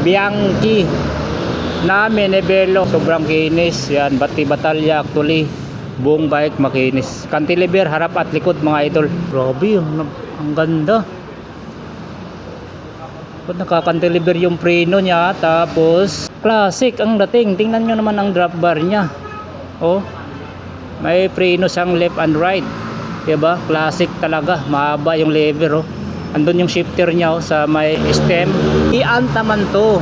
Bianchi na Menevelo. Sobrang kinis. Yan, Bati Batalya actually. Buong bike makinis. Cantilever harap at likod mga idol. Grabe, ang ganda. Nakakantilever yung preno niya. Tapos classic ang dating. Tingnan nyo naman ang drop bar niya. Oh, may preno siyang left and right. Diba? Classic talaga. Mahaba yung lever. Oh, andun yung shifter niya sa may stem. Iantaman to.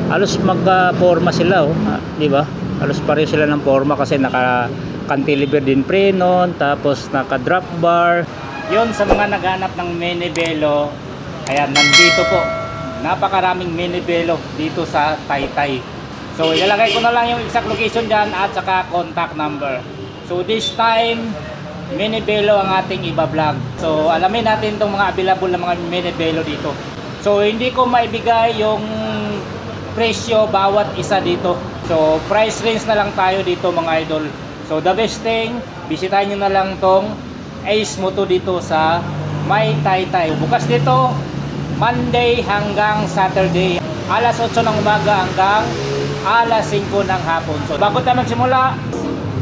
Halos magka-forma sila, oh. Di ba? Halos pareho sila ng forma kasi naka-cantilever din preno, tapos naka-drop bar. 'Yon sa mga naghanap ng Menevelo. Ayan, nandito po. Napakaraming Menevelo dito sa Taytay. So, ilalagay ko na lang yung exact location diyan at saka contact number. So, this time Menevelo ang ating iba-vlog. So, alamin natin itong mga available na mga Menevelo dito. So, hindi ko maibigay yung presyo bawat isa dito. So price range na lang tayo dito mga idol. So the best thing, bisitahin nyo na lang tong Ace Moto dito sa May Taytay. Bukas dito Monday hanggang Saturday, alas 8 ng umaga hanggang alas 5 ng hapon. So bago tayo magsimula,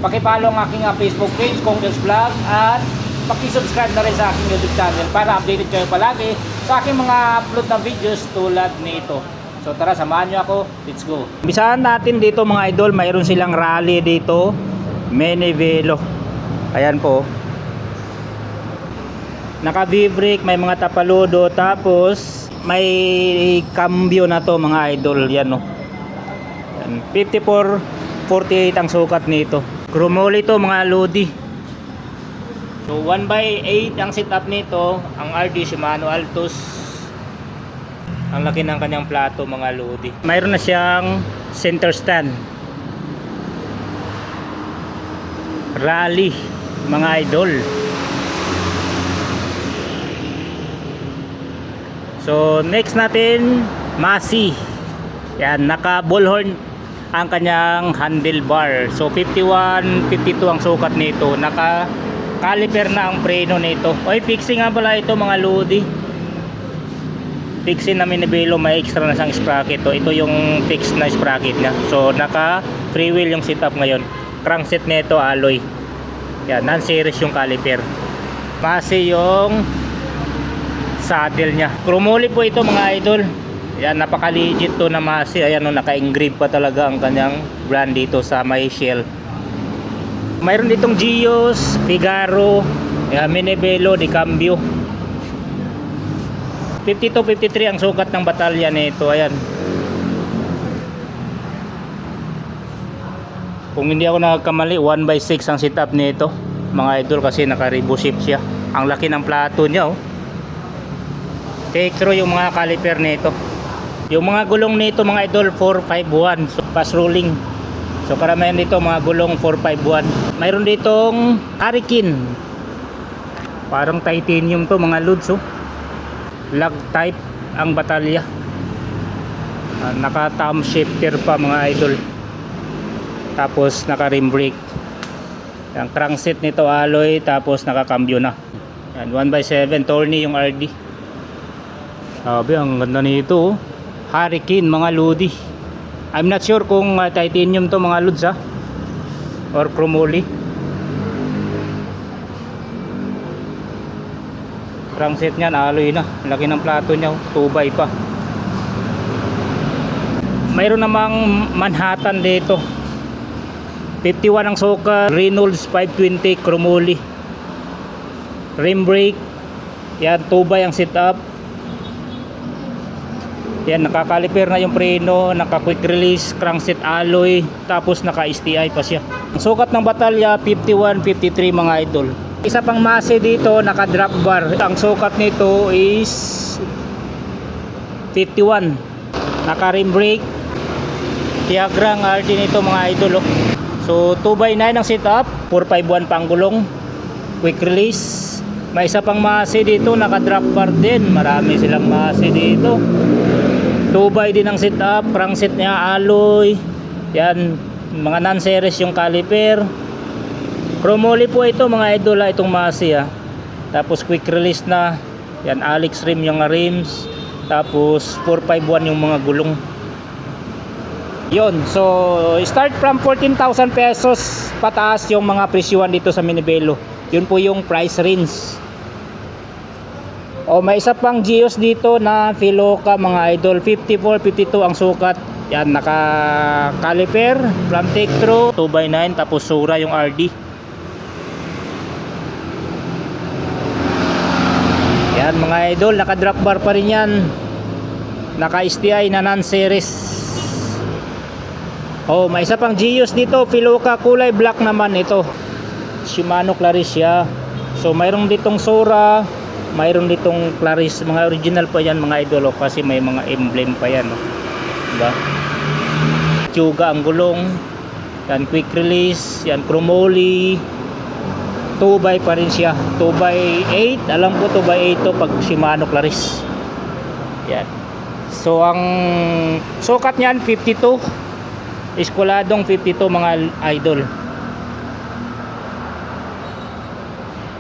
pakipollow ang aking Facebook page, Congress Vlog, at pakisubscribe na rin sa aking YouTube channel para updated kayo palagi sa aking mga upload na videos tulad nito. So tara, samahan nyo ako. Let's go. Umpisahan natin dito mga idol. Mayroon silang rally dito. Menevelo. Ayan po. Naka V-brake. May mga tapaludo. Tapos may cambio na to mga idol. Yan no. 54-48 ang sukat nito. Chromoly to mga lodi. So 1/8 ang setup nito. Ang RD Shimano Altus. Ang laki ng kanyang plato mga lodi. Mayroon na siyang center stand. Rally mga idol. So next natin, Masi. Yan, naka bullhorn ang kanyang handlebar. So 51-52 ang sukat nito. Naka caliper na ang preno nito. Oy, fixing nga pala ito mga lodi. Fixin na Menevelo, may extra na siyang sprocket. Ito yung fixed na sprocket niya. So naka free wheel yung setup ngayon. Crankset nito alloy. Yan, non-series yung caliper. Masi yung saddle niya. Chromoly po ito mga idol. Yan, napaka-legit to na Masi. Ayan, naka-engrave pa talaga ang kanyang brand dito sa may shell. Mayroon ditong Gios, Figaro, Menevelo, de Cambio. 52-53 ang sukat ng batalya nito. Ayan. Kung hindi ako nagkamali, 1/6 ang setup nito mga idol, kasi naka-rebo shape siya. Ang laki ng plato niya, oh. Take through yung mga caliper nito. Yung mga gulong nito mga idol, 451. So fast rolling. So karamihan dito mga gulong 451. Mayroon ditong Hurricane. Parang titanium to mga loads, oh. Lug type ang batalya. Naka thumb shifter pa mga idol. Tapos naka rim brake. Ang crankset nito alloy, tapos naka cambio na. Yan, 1/7 Torney yung RD. Sabi, ang ganda nito, oh. Hurricane mga lodi. I'm not sure kung titanium to mga lods, ha, or chromoly. Crankset niyan alloy na. Laki ng plato niya, 2x pa. Mayroon namang Manhattan dito. 51 ang sukat. Reynolds 520 chromoly. Rim brake. Yan, 2x ang setup. Yan, nakakaliper na yung preno, naka quick release, crankset alloy, tapos naka STI pa siya. Ang sukat ng batalya 51-53 mga idol. Isa pang Masi dito, naka drop bar. Ang sukat nito is 51. Naka rim brake. Tiagra ang RD nito mga idol, oh. So 2x9 ang setup, 451 pang gulong, quick release. May isa pang Masi dito, naka drop bar din. Marami silang Masi dito. 2x din ang setup, crankset niya alloy. Yan, mga non-series yung caliper. Chromoly po ito mga idol, itong Masi, ha. Tapos quick release na. Yan, Alex rim yung rims. Tapos 451 yung mga gulong. Yun, so start from 14,000 pesos pataas yung mga presyuhan dito sa Minibelo. Yun po yung price range. O may isa pang Geos dito na Filoca mga idol, 54, 52 ang sukat. Yan, naka caliper from take through 2x9, tapos Sura yung RD. Yan mga idol, naka drop bar pa rin yan, naka STI na non-series. Oh, may isa pang Geos dito, Filoca, kulay black naman ito, Shimano Claricia. So mayroon ditong Sura, mayroon ditong Claris, mga original pa yan mga idol, kasi may mga emblem pa yan, diba? Tsuga ang gulong, yan quick release, yan chromoly, 2x pa rin siya, 2x8, alam ko 2x8 to pag Shimano Claris. Yan, so ang sukat niyan 52, eskuladong 52 mga idol.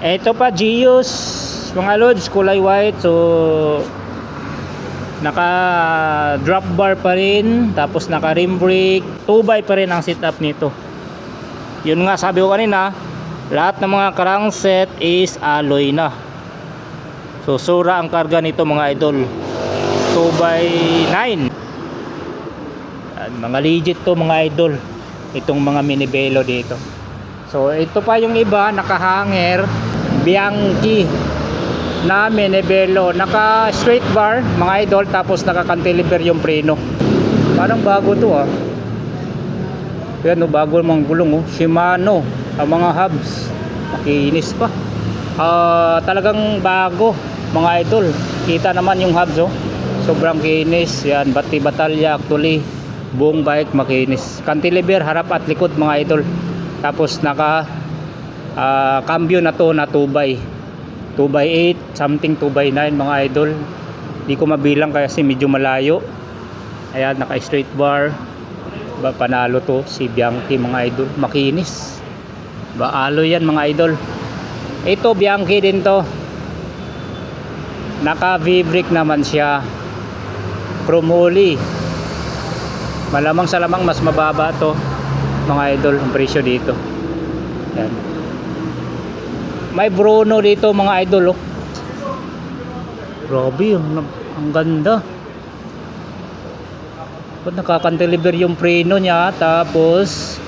Ito pa Geos mga lods, kulay white, so naka drop bar pa rin, tapos naka rim brake, 2x pa rin ang setup nito. Yun nga sabi ko kanina, lahat ng mga crankset is alloy na. So Sura ang karga nito mga idol, 2x9. Mga legit to mga idol, itong mga Minibelo dito. So ito pa yung iba, naka hanger Bianchi na Minibelo, naka straight bar mga idol, tapos naka cantilever yung preno. Parang bago to yan, bago mga gulong Shimano, ang mga hubs makinis pa, talagang bago mga idol. Kita naman yung hubs sobrang kinis yan, bati batalya actually, buong bike makinis. Cantilever harap at likod mga idol, tapos naka cambio na to na 2x8 something, 2x9 mga idol, di ko mabilang kasi medyo malayo. Ayan, naka straight bar, panalo to si Bianchi mga idol, makinis ba, alloy yan mga idol. Ito Bianchi din to, naka V-brake naman siya, chromoly, malamang sa lamang mas mababa to mga idol ang presyo dito. Yan, may Bruno dito mga idol grabe, ang ganda. Nakaka-deliver yung preno niya, tapos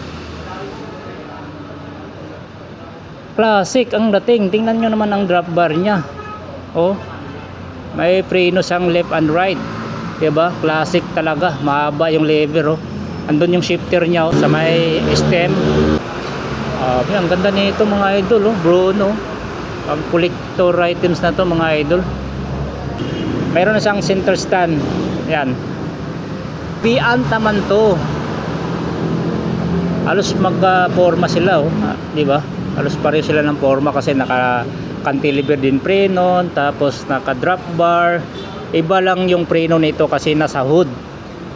classic ang dating. Tingnan nyo naman ang drop bar niya, may preno siyang left and right, diba? Classic talaga, mahaba yung lever andun yung shifter niya sa may stem. Ang ganda nito mga idol, Bruno. Pang collector items na to mga idol. Mayroon na siyang center stand. Yan, V-ant naman to. Halos magka-forma sila di ba? Halos pareho sila ng forma kasi naka cantilever din preno, tapos naka drop bar. Iba lang yung preno nito kasi nasa hood.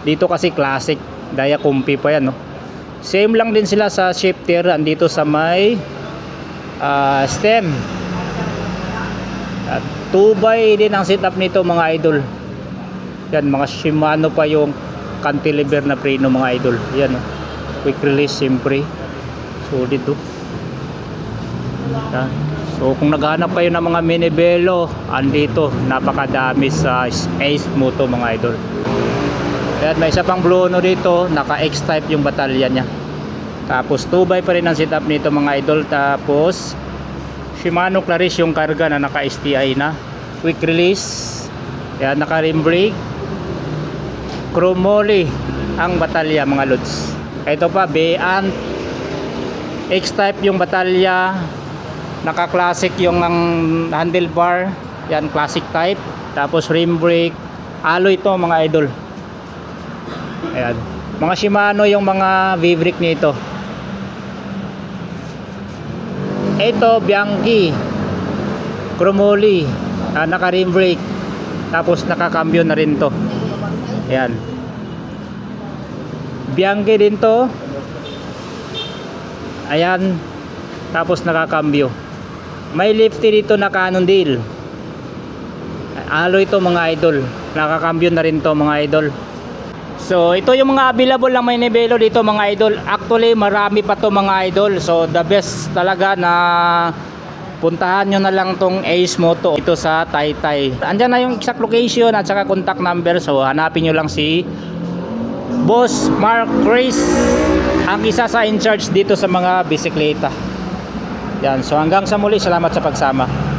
Dito kasi classic, daya kumpi pa yan Same lang din sila sa shifter, andito sa may stem. At 2x din ang setup nito mga idol. Yan, mga Shimano pa yung cantilever na preno mga idol. Yan quick release siyempre, solid yan. So kung naghahanap kayo ng mga Minibelo, andito napakadami sa Ace Moto mga idol. At may isa pang Bruno dito, naka X-type yung batalya niya. Tapos 2x pa rin ang setup nito mga idol. Tapos Shimano Claris yung karga na naka STI na, quick release. Yan, naka rim brake, chromoly ang batalya mga lods. Ito pa V-ant, X-type yung batalya, naka classic yung ang handlebar, yan classic type. Tapos rim brake, alloy to mga idol. Ayan, mga Shimano yung mga V-brake nito. Ito Bianchi, chromoly, naka rim brake, tapos naka cambio na rin to. Ayan, Bianchi din to. Ayan, tapos naka cambio. May lifty dito na Cannondale, alloy to mga idol. nakakambyo na rin to mga idol. So ito yung mga available ng Maynivelo dito mga idol. Actually marami pa to mga idol. So the best talaga na puntahan nyo na lang tong Ace Moto ito sa Taytay. Andyan na yung exact location at saka contact number. So hanapin nyo lang si Boss Mark Chris, ang isa sa in charge dito sa mga bisikleta. Yan. So hanggang sa muli, salamat sa pagsama.